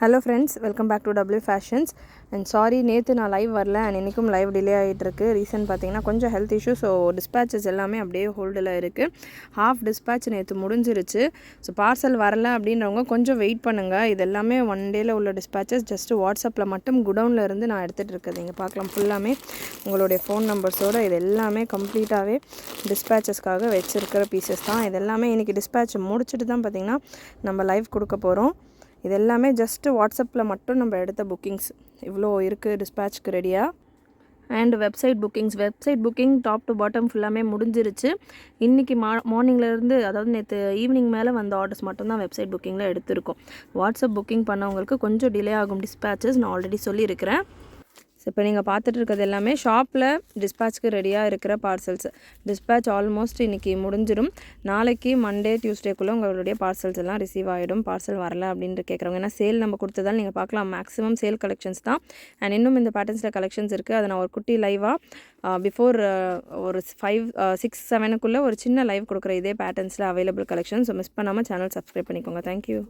Hello friends, welcome back to W Fashions. And sorry, நேற்று நான் live வரல and இன்றைக்கும் லைவ் டிலே ஆகிட்டுருக்கு. ரீசன் பார்த்தீங்கன்னா கொஞ்சம் ஹெல்த் இஷ்யூ. ஸோ டிஸ்பேச்சஸ் எல்லாமே அப்படியே ஹோல்டில் இருக்குது. ஹாஃப் டிஸ்பேச் நேற்று முடிஞ்சிருச்சு. ஸோ பார்சல் வரல அப்படின்றவங்க கொஞ்சம் வெயிட் பண்ணுங்கள். இது எல்லாமே ஒன் டேயில் உள்ள டிஸ்பேச்சஸ். ஜஸ்ட்டு வாட்ஸ்அப்பில் மட்டும் குடவுனில் இருந்து நான் எடுத்துகிட்டு இருக்குது. நீங்கள் பார்க்கலாம், ஃபுல்லாமே உங்களுடைய ஃபோன் நம்பர்ஸோடு இது எல்லாமே கம்ப்ளீட்டாகவே டிஸ்பேச்சஸ்க்காக வச்சுருக்கிற பீசஸ் தான். இது எல்லாமே இன்றைக்கி டிஸ்பேச் முடிச்சுட்டு தான் பார்த்திங்கன்னா நம்ம லைவ் கொடுக்க போகிறோம். இது எல்லாமே ஜஸ்ட்டு வாட்ஸ்அப்பில் மட்டும் நம்ம எடுத்த புக்கிங்ஸ் இவ்வளோ இருக்குது டிஸ்பேச்சுக்கு ரெடியாக. And website booking top to bottom ஃபுல்லாமே முடிஞ்சிருச்சு. இன்றைக்கி மார்னிங்லேருந்து, அதாவது நேற்று ஈவினிங் மேலே வந்த ஆர்டர்ஸ் மட்டும்தான் வெப்சைட் புக்கிங்கில் எடுத்திருக்கோம். வாட்ஸ்அப் புக்கிங் பண்ணவங்களுக்கு கொஞ்சம் டிலே ஆகும் டிஸ்பேச்சஸ், நான் ஆல்ரெடி சொல்லியிருக்கிறேன். ஸோ இப்போ நீங்கள் பார்த்துட்டு இருக்கிறது எல்லாமே ஷாப்பில் டிஸ்பேச்சுக்கு ரெடியாக இருக்கிற பார்சல்ஸ். டிஸ்பேச் ஆல்மோஸ்ட் இன்றைக்கி முடிஞ்சிடும். நாளைக்கு மண்டே டியூஸ்டேக்குள்ளே உங்களுடைய பார்சல்ஸ் எல்லாம் ரிசீவ் ஆகிடும். பார்சல் வரல அப்படின்ட்டு கேட்குறவங்க, ஏன்னா சேல் நம்ம கொடுத்ததால் நீங்கள் பார்க்கலாம், மேக்ஸிமம் சேல் கலெக்ஷன்ஸ் தான். அண்ட் இன்னும் இந்த பேட்டர்ன்ஸில் கலெக்ஷன்ஸ் இருக்குது. அதை நான் ஒரு குட்டி லைவாக பிஃபோர் ஒரு 5-6-7 ஒரு சின்ன லைவ் கொடுக்குற இதே பேட்டர்ன்ஸில் அவைலபிள் கலெக்ஷன்ஸ். ஸோ மிஸ் பண்ணாமல் சேனல் சப்ஸ்கிரைப் பண்ணிக்கோங்க. தேங்க்யூ.